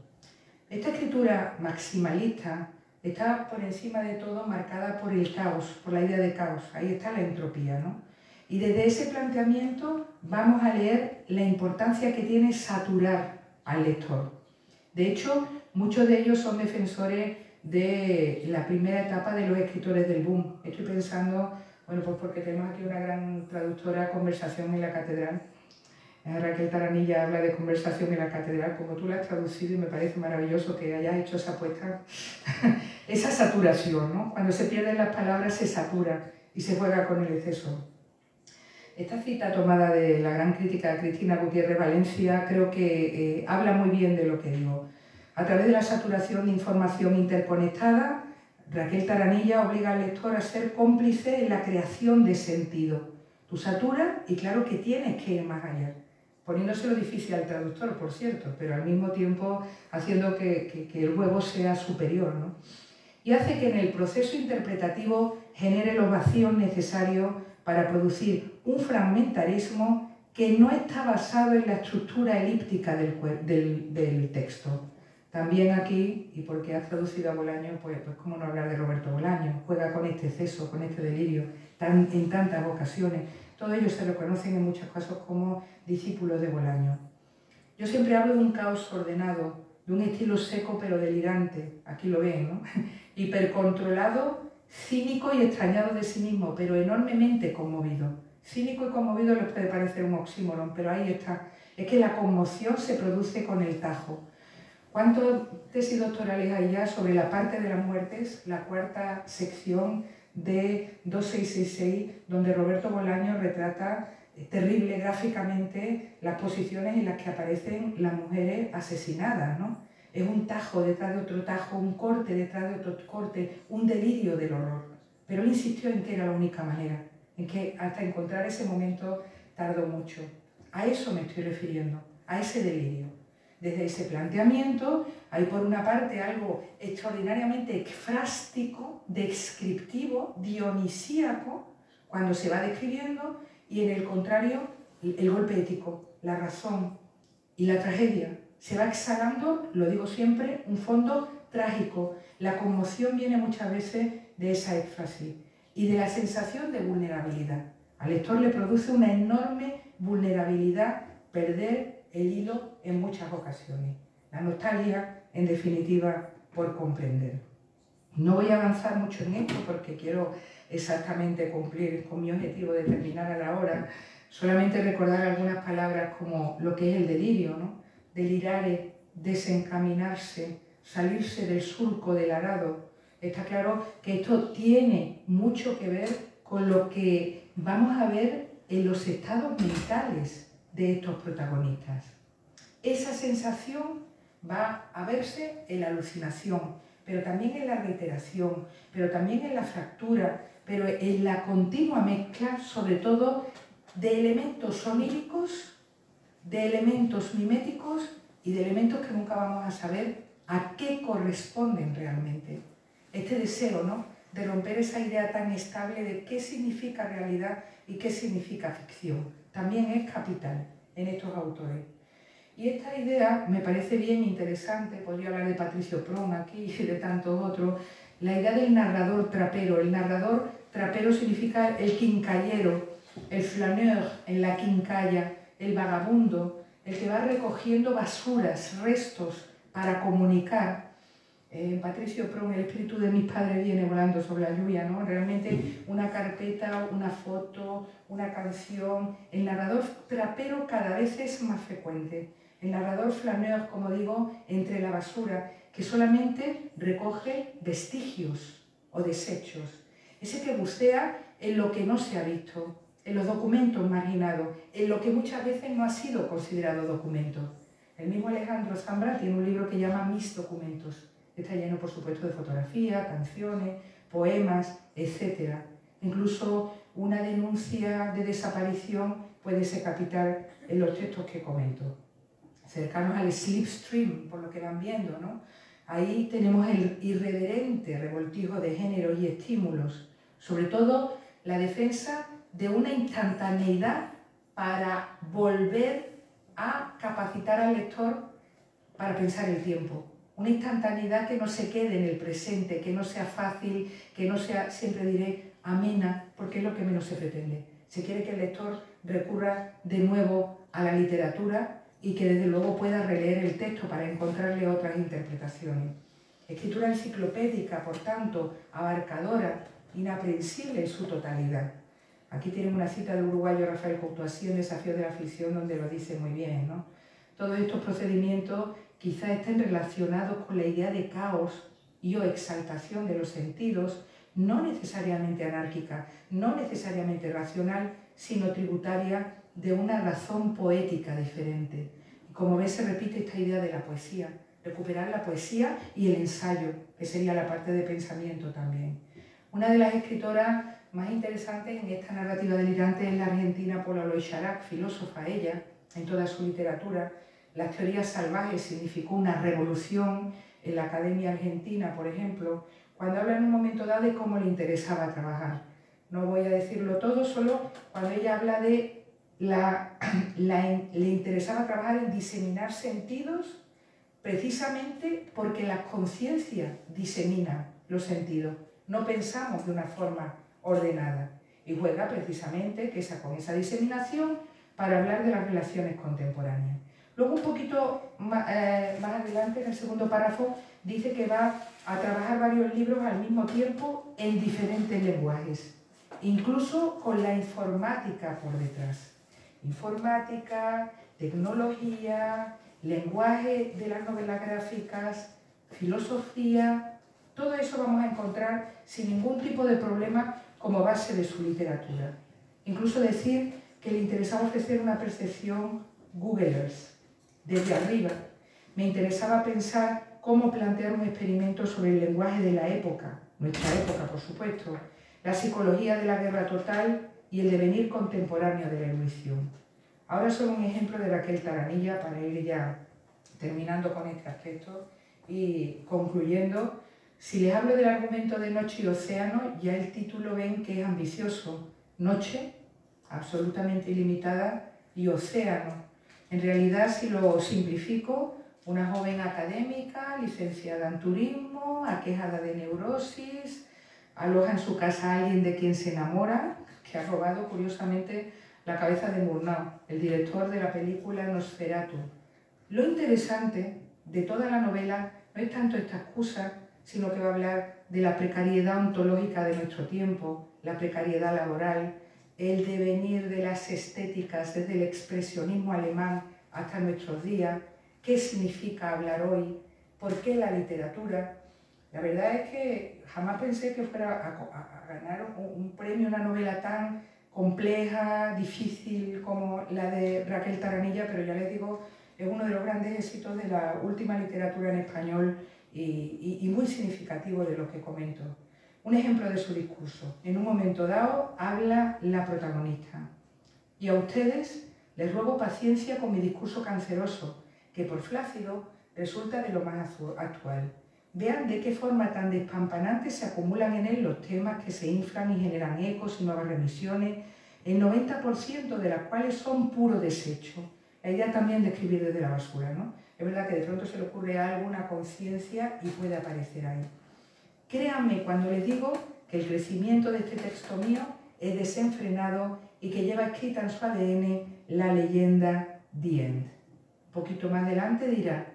Esta escritura maximalista está por encima de todo marcada por el caos, por la idea de caos. Ahí está la entropía, ¿no? Y desde ese planteamiento vamos a leer la importancia que tiene saturar al lector. De hecho, muchos de ellos son defensores de la primera etapa de los escritores del boom. Estoy pensando, bueno, pues porque tenemos aquí una gran traductora, Conversación en la Catedral. Raquel Taranilla habla de Conversación en la Catedral, como tú la has traducido, y me parece maravilloso que hayas hecho esa apuesta, esa saturación, ¿no? Cuando se pierden las palabras se satura y se juega con el exceso. Esta cita tomada de la gran crítica Cristina Gutiérrez Valencia creo que habla muy bien de lo que digo. A través de la saturación de información interconectada, Raquel Taranilla obliga al lector a ser cómplice en la creación de sentido. Tú saturas y claro que tienes que ir más allá, poniéndoselo difícil al traductor, por cierto, pero al mismo tiempo haciendo que el juego sea superior, ¿no? Y hace que en el proceso interpretativo genere los vacíos necesarios para producir un fragmentarismo que no está basado en la estructura elíptica del texto. También aquí, y porque has traducido a Bolaño, pues cómo no hablar de Roberto Bolaño, juega con este exceso, con este delirio, en tantas ocasiones. Todos ellos se reconocen en muchos casos como discípulos de Bolaño. Yo siempre hablo de un caos ordenado, de un estilo seco pero delirante, aquí lo ven, ¿no? Hipercontrolado, cínico y extrañado de sí mismo, pero enormemente conmovido. Cínico y conmovido les puede parecer un oxímoron, pero ahí está. Es que la conmoción se produce con el tajo. ¿Cuántas tesis doctorales hay ya sobre la parte de las muertes, la cuarta sección de 2666, donde Roberto Bolaño retrata terrible gráficamente las posiciones en las que aparecen las mujeres asesinadas, ¿no? Es un tajo detrás de otro tajo, un corte detrás de otro corte, un delirio del horror. Pero él insistió en que era la única manera, en que hasta encontrar ese momento tardó mucho. A eso me estoy refiriendo, a ese delirio. Desde ese planteamiento hay por una parte algo extraordinariamente ekfrástico, descriptivo, dionisíaco, cuando se va describiendo, y en el contrario, el golpe ético, la razón y la tragedia. Se va exhalando, lo digo siempre, un fondo trágico. La conmoción viene muchas veces de esa éfrasis y de la sensación de vulnerabilidad. Al lector le produce una enorme vulnerabilidad perder el hilo en muchas ocasiones. La nostalgia, en definitiva, por comprender. No voy a avanzar mucho en esto porque quiero exactamente cumplir con mi objetivo de terminar a la hora. Solamente recordar algunas palabras como lo que es el delirio, ¿no? Delirare, desencaminarse, salirse del surco del arado. Está claro que esto tiene mucho que ver con lo que vamos a ver en los estados mentales de estos protagonistas. Esa sensación va a verse en la alucinación, pero también en la reiteración, pero también en la fractura, pero en la continua mezcla, sobre todo, de elementos oníricos, de elementos miméticos y de elementos que nunca vamos a saber a qué corresponden realmente. Este deseo, ¿no?, de romper esa idea tan estable de qué significa realidad y qué significa ficción, también es capital en estos autores. Y esta idea me parece bien interesante, podría hablar de Patricio Prom aquí y de tantos otros, la idea del narrador trapero. El narrador trapero significa el quincallero, el flaneur en la quincalla, el vagabundo, el que va recogiendo basuras, restos para comunicar. Patricio Prom, el espíritu de mis padres viene volando sobre la lluvia, ¿no? Realmente una carpeta, una foto, una canción. El narrador trapero cada vez es más frecuente. El narrador flaneur, como digo, entre la basura, que solamente recoge vestigios o desechos. Ese que bucea en lo que no se ha visto, en los documentos marginados, en lo que muchas veces no ha sido considerado documento. El mismo Alejandro Zambra tiene un libro que llama Mis documentos. Está lleno, por supuesto, de fotografías, canciones, poemas, etc. Incluso una denuncia de desaparición puede ser capital en los textos que comento. Cercanos al slipstream, por lo que van viendo, ¿no? Ahí tenemos el irreverente revoltijo de género y estímulos, sobre todo la defensa de una instantaneidad para volver a capacitar al lector para pensar el tiempo. Una instantaneidad que no se quede en el presente, que no sea fácil, que no sea, siempre diré, amena, porque es lo que menos se pretende. Se quiere que el lector recurra de nuevo a la literatura y que desde luego pueda releer el texto para encontrarle otras interpretaciones. Escritura enciclopédica, por tanto, abarcadora, inaprehensible en su totalidad. Aquí tienen una cita del uruguayo Rafael Courtoisí en Desafío de la ficción, donde lo dice muy bien, ¿no? Todos estos procedimientos quizás estén relacionados con la idea de caos y o exaltación de los sentidos, no necesariamente anárquica, no necesariamente racional, sino tributaria de una razón poética diferente. Y como ves, se repite esta idea de la poesía, recuperar la poesía y el ensayo, que sería la parte de pensamiento también. Una de las escritoras más interesantes en esta narrativa delirante es la argentina Paula Eloy Charac, filósofa ella, en toda su literatura. Las teorías salvajes significó una revolución en la Academia Argentina, por ejemplo, cuando habla en un momento dado de cómo le interesaba trabajar. No voy a decirlo todo, solo cuando ella habla de le interesaba trabajar en diseminar sentidos, precisamente porque la conciencia disemina los sentidos. No pensamos de una forma ordenada. Y juega precisamente con esa diseminación para hablar de las relaciones contemporáneas. Luego, un poquito más adelante, en el segundo párrafo, dice que va a trabajar varios libros al mismo tiempo en diferentes lenguajes, incluso con la informática por detrás. Informática, tecnología, lenguaje de las novelas gráficas, filosofía, todo eso vamos a encontrar sin ningún tipo de problema como base de su literatura. Incluso decir que le interesaba ofrecer una percepción Google Earth, desde arriba. Me interesaba pensar cómo plantear un experimento sobre el lenguaje de la época, nuestra época por supuesto, la psicología de la guerra total y el devenir contemporáneo de la evolución. Ahora solo un ejemplo de Raquel Taranilla para ir ya terminando con este aspecto y concluyendo. Si les hablo del argumento de Noche y Océano, ya el título ven que es ambicioso. Noche, absolutamente ilimitada, y océano. En realidad, si lo simplifico, una joven académica, licenciada en turismo, aquejada de neurosis, aloja en su casa a alguien de quien se enamora, que ha robado, curiosamente, la cabeza de Murnau, el director de la película Nosferatu. Lo interesante de toda la novela no es tanto esta excusa, sino que va a hablar de la precariedad ontológica de nuestro tiempo, la precariedad laboral, el devenir de las estéticas desde el expresionismo alemán hasta nuestros días, qué significa hablar hoy, por qué la literatura, La verdad es que jamás pensé que fuera a ganar un premio, una novela tan compleja, difícil como la de Raquel Taranilla, pero ya les digo, es uno de los grandes éxitos de la última literatura en español y muy significativo de lo que comento. Un ejemplo de su discurso. En un momento dado habla la protagonista. Y a ustedes les ruego paciencia con mi discurso canceroso, que por flácido resulta de lo más actual. Vean de qué forma tan despampanante se acumulan en él los temas que se inflan y generan ecos y nuevas remisiones, el 90% de las cuales son puro desecho. La idea también de escribir desde la basura, ¿no? Es verdad que de pronto se le ocurre algo, una conciencia y puede aparecer ahí. Créanme cuando les digo que el crecimiento de este texto mío es desenfrenado y que lleva escrita en su ADN la leyenda The End. Un poquito más adelante dirá,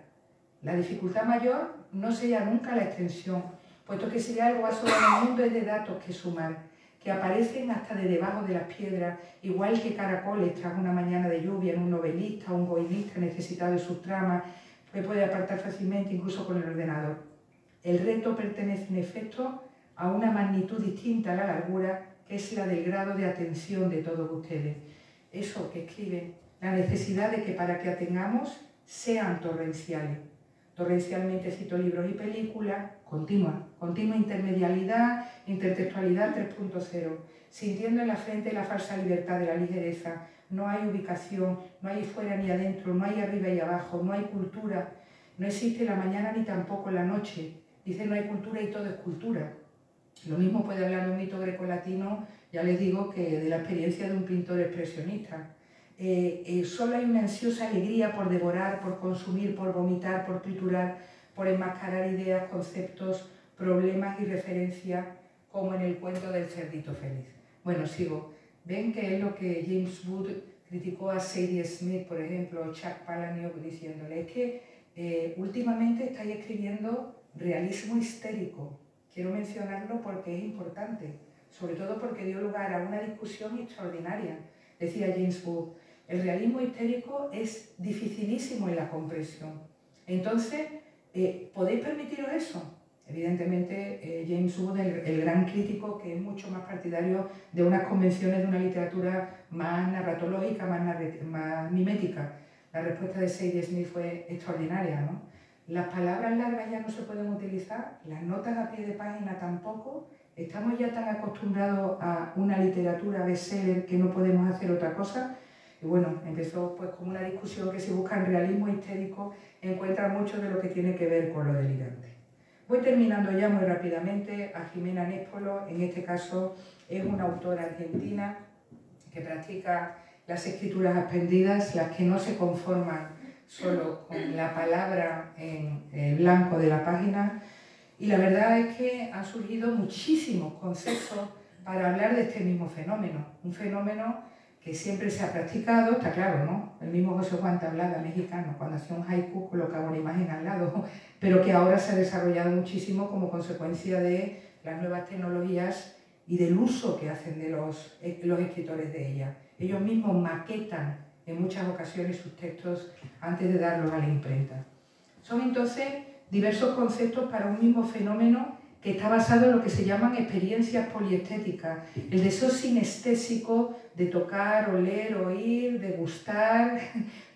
la dificultad mayor no sería nunca la extensión, puesto que sería algo asociado a mundos de datos que sumar, que aparecen hasta de debajo de las piedras, igual que caracoles tras una mañana de lluvia en un novelista o un boinista necesitado de sus tramas, que puede apartar fácilmente incluso con el ordenador. El reto pertenece en efecto a una magnitud distinta a la largura, que es la del grado de atención de todos ustedes. Eso que escriben, la necesidad de que para que atengamos sean torrenciales. Torrencialmente cito libros y películas, continua intermedialidad, intertextualidad 3.0, sintiendo en la frente la falsa libertad de la ligereza. No hay ubicación, no hay fuera ni adentro, no hay arriba y abajo, no hay cultura, no existe la mañana ni tampoco la noche. Dice no hay cultura y todo es cultura. Lo mismo puede hablar de un mito grecolatino, ya les digo, que de la experiencia de un pintor expresionista. Solo hay una ansiosa alegría por devorar, por consumir, por vomitar, por triturar, por enmascarar ideas, conceptos, problemas y referencias, como en el cuento del cerdito feliz. Bueno, sigo. Ven que es lo que James Wood criticó a Sadie Smith, por ejemplo, o Chuck Palahniuk, diciéndole, es que últimamente estáis escribiendo realismo histérico. Quiero mencionarlo porque es importante, sobre todo porque dio lugar a una discusión extraordinaria. Decía James Wood, el realismo histérico es dificilísimo en la comprensión. Entonces, ¿podéis permitiros eso? Evidentemente, James Wood, el gran crítico, que es mucho más partidario de unas convenciones de una literatura más narratológica, más mimética. La respuesta de Sadie Smith fue extraordinaria, ¿no? Las palabras largas ya no se pueden utilizar, las notas a pie de página tampoco. Estamos ya tan acostumbrados a una literatura bestseller que no podemos hacer otra cosa. Y bueno, empezó pues como una discusión que si buscan realismo histérico encuentra mucho de lo que tiene que ver con lo delirante. Voy terminando ya muy rápidamente. A Jimena Nespolo, en este caso, es una autora argentina que practica las escrituras aprendidas, las que no se conforman solo con la palabra en blanco de la página, y la verdad es que han surgido muchísimos conceptos para hablar de este mismo fenómeno, un fenómeno que siempre se ha practicado, está claro, ¿no? El mismo José Juan Tablada, mexicano, cuando hacía un haiku colocaba una imagen al lado, pero que ahora se ha desarrollado muchísimo como consecuencia de las nuevas tecnologías y del uso que hacen de los escritores de ellas. Ellos mismos maquetan en muchas ocasiones sus textos antes de darlos a la imprenta. Son entonces diversos conceptos para un mismo fenómeno que está basado en lo que se llaman experiencias poliestéticas, el deseo sinestésico de tocar, oler, oír, degustar,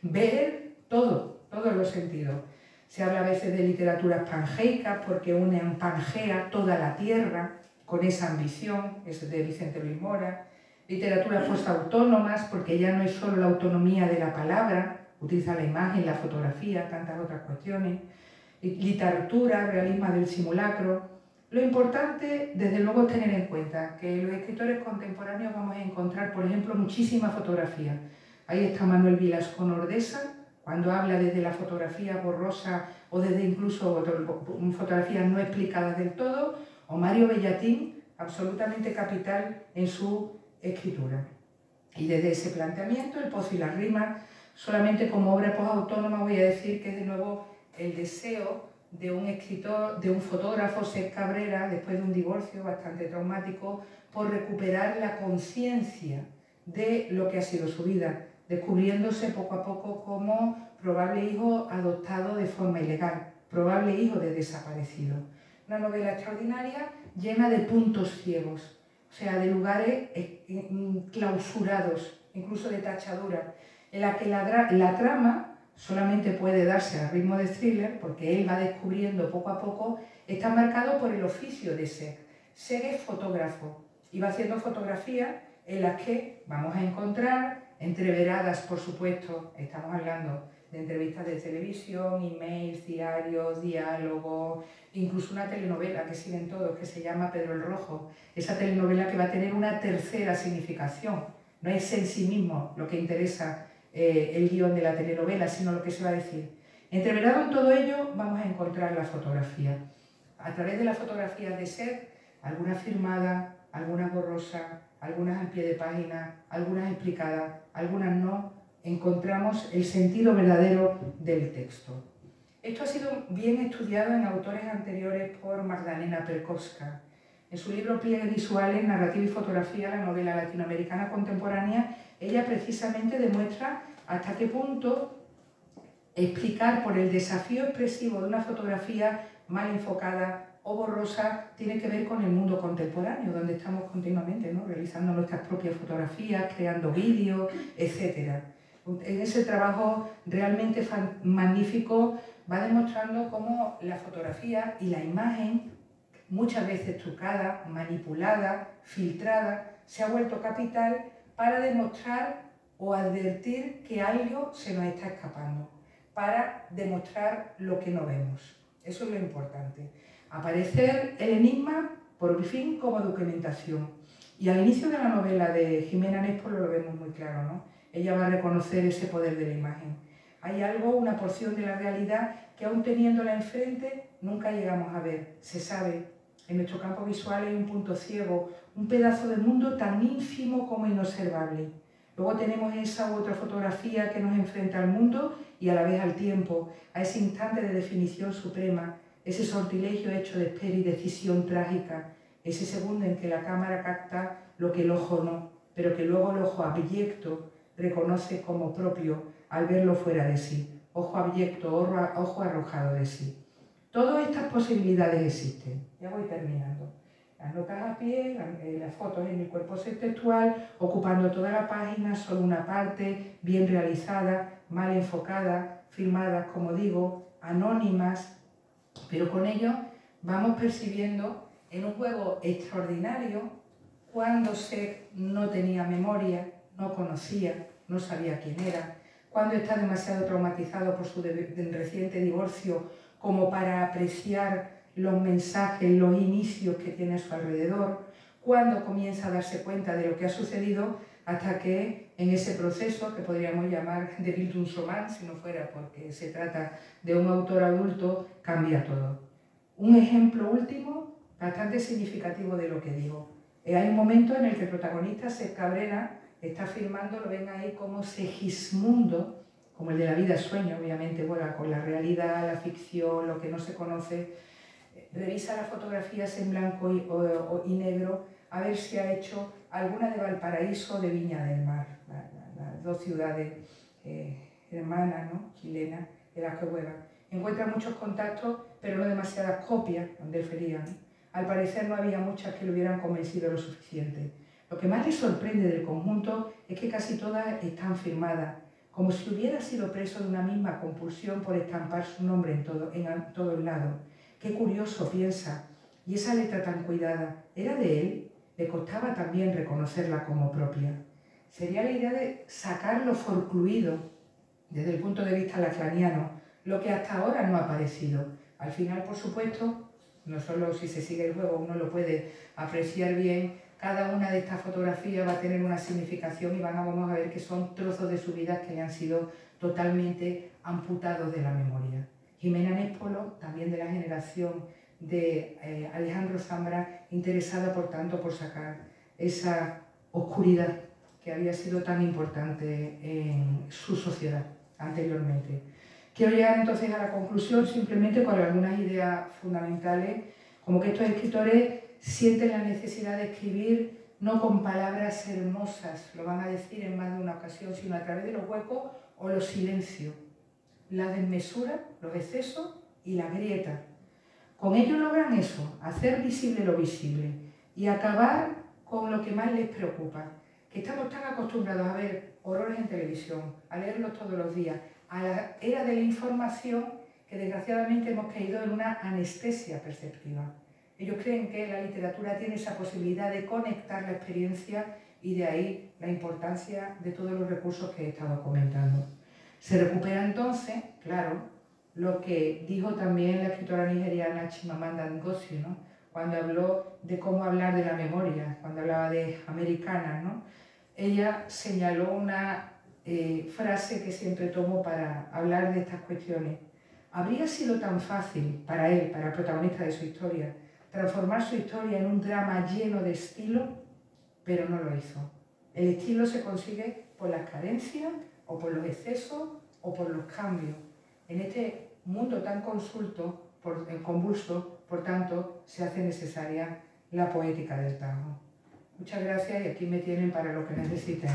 ver, todos los sentidos. Se habla a veces de literaturas pangeicas porque unen Pangea, toda la tierra, con esa ambición, es de Vicente Luis Mora. Literaturas postautónomas, porque ya no es solo la autonomía de la palabra, utiliza la imagen, la fotografía, tantas otras cuestiones. Literatura, realismo del simulacro. Lo importante, desde luego, es tener en cuenta que en los escritores contemporáneos vamos a encontrar, por ejemplo, muchísima fotografía. Ahí está Manuel Vilascón Ordesa, cuando habla desde la fotografía borrosa o desde incluso fotografías no explicadas del todo, o Mario Bellatín, absolutamente capital en su escritura. Y desde ese planteamiento, el pozo y la rima, solamente como obra posautónoma voy a decir que es de nuevo el deseo de un escritor, de un fotógrafo, Seth Cabrera, después de un divorcio bastante traumático, por recuperar la conciencia de lo que ha sido su vida, descubriéndose poco a poco como probable hijo adoptado de forma ilegal, probable hijo de desaparecido. una novela extraordinaria llena de puntos ciegos, o sea, de lugares clausurados, incluso de tachadura, en la que la trama solamente puede darse al ritmo de thriller, porque él va descubriendo poco a poco, está marcado por el oficio de Segg. Segg es fotógrafo y va haciendo fotografías en las que vamos a encontrar entreveradas, por supuesto, estamos hablando de entrevistas de televisión, emails, diarios, diálogos, incluso una telenovela que siguen todos, que se llama Pedro el Rojo, esa telenovela que va a tener una tercera significación. No es en sí mismo lo que interesa el guión de la telenovela, sino lo que se va a decir. Entreverado en todo ello vamos a encontrar la fotografía. A través de las fotografías de Segg, algunas firmadas, algunas borrosas, algunas en pie de página, algunas explicadas, algunas no, encontramos el sentido verdadero del texto. Esto ha sido bien estudiado en autores anteriores por Magdalena Perkowska. En su libro Pliegues visuales, narrativa y fotografía, la novela latinoamericana contemporánea, ella precisamente demuestra hasta qué punto explicar por el desafío expresivo de una fotografía mal enfocada o borrosa tiene que ver con el mundo contemporáneo, donde estamos continuamente, ¿no?, realizando nuestras propias fotografías, creando vídeos, etc. En ese trabajo realmente magnífico va demostrando cómo la fotografía y la imagen, muchas veces trucada, manipulada, filtrada, se ha vuelto capital para demostrar o advertir que algo se nos está escapando, para demostrar lo que no vemos. Eso es lo importante. Aparecer el enigma, por fin, como documentación. Y al inicio de la novela de Jimena Nespolo lo vemos muy claro, ¿no? Ella va a reconocer ese poder de la imagen. Hay algo, una porción de la realidad que aún teniéndola enfrente nunca llegamos a ver. Se sabe, en nuestro campo visual hay un punto ciego, un pedazo de mundo tan ínfimo como inobservable. Luego tenemos esa u otra fotografía que nos enfrenta al mundo y a la vez al tiempo, a ese instante de definición suprema, ese sortilegio hecho de espera y decisión trágica, ese segundo en que la cámara capta lo que el ojo no, pero que luego el ojo abyecto reconoce como propio al verlo fuera de sí. Ojo abyecto, ojo arrojado de sí. Todas estas posibilidades existen. Ya voy terminando. Las notas a pie, las fotos en el cuerpo textual, ocupando toda la página, solo una parte, bien realizada, mal enfocada, filmadas, como digo, anónimas, pero con ello vamos percibiendo en un juego extraordinario cuando Segg no tenía memoria, no conocía, no sabía quién era, cuando está demasiado traumatizado por su reciente divorcio como para apreciar los mensajes, los inicios que tiene a su alrededor, cuando comienza a darse cuenta de lo que ha sucedido, hasta que en ese proceso, que podríamos llamar de Bildungsroman, si no fuera porque se trata de un autor adulto, cambia todo. Un ejemplo último, bastante significativo de lo que digo. Hay un momento en el que el protagonista, Segg Cabrera, está filmando, lo ven ahí como Segismundo, como el de La vida sueño, obviamente, juega con la realidad, la ficción, lo que no se conoce. Revisa las fotografías en blanco y negro a ver si ha hecho alguna de Valparaíso o de Viña del Mar, las dos ciudades hermanas, ¿no?, chilenas, de las que juegan. Encuentra muchos contactos, pero no demasiadas copias, donde él fería, ¿no? Al parecer no había muchas que le hubieran convencido lo suficiente. Lo que más le sorprende del conjunto es que casi todas están firmadas, como si hubiera sido preso de una misma compulsión por estampar su nombre en todos lados. Qué curioso, piensa, y esa letra tan cuidada, ¿era de él? Le costaba también reconocerla como propia. Sería la idea de sacar lo forcluido desde el punto de vista lacraniano, lo que hasta ahora no ha aparecido. Al final, por supuesto, no solo si se sigue el juego uno lo puede apreciar bien, cada una de estas fotografías va a tener una significación y vamos a ver que son trozos de su vida que le han sido totalmente amputados de la memoria. Jimena Nespolo, también de la generación de Alejandro Zambra, interesada por tanto por sacar esa oscuridad que había sido tan importante en su sociedad anteriormente. Quiero llegar entonces a la conclusión simplemente con algunas ideas fundamentales, como que estos escritores sienten la necesidad de escribir no con palabras hermosas, lo van a decir en más de una ocasión, sino a través de los huecos o los silencios, la desmesura, los excesos y la grieta. Con ello logran eso, hacer visible lo visible y acabar con lo que más les preocupa, que estamos tan acostumbrados a ver horrores en televisión, a leerlos todos los días, a la era de la información, que desgraciadamente hemos caído en una anestesia perceptiva. Ellos creen que la literatura tiene esa posibilidad de conectar la experiencia y de ahí la importancia de todos los recursos que he estado comentando. Se recupera entonces, claro, lo que dijo también la escritora nigeriana Chimamanda Ngozi, ¿no? Cuando habló de cómo hablar de la memoria, cuando hablaba de americanas, ¿no? Ella señaló una frase que siempre tomo para hablar de estas cuestiones. Habría sido tan fácil para él, para el protagonista de su historia, transformar su historia en un drama lleno de estilo, pero no lo hizo. El estilo se consigue por las carencias, o por los excesos, o por los cambios. En este mundo tan convulso, por tanto, se hace necesaria la poética del tango. Muchas gracias y aquí me tienen para lo que necesiten.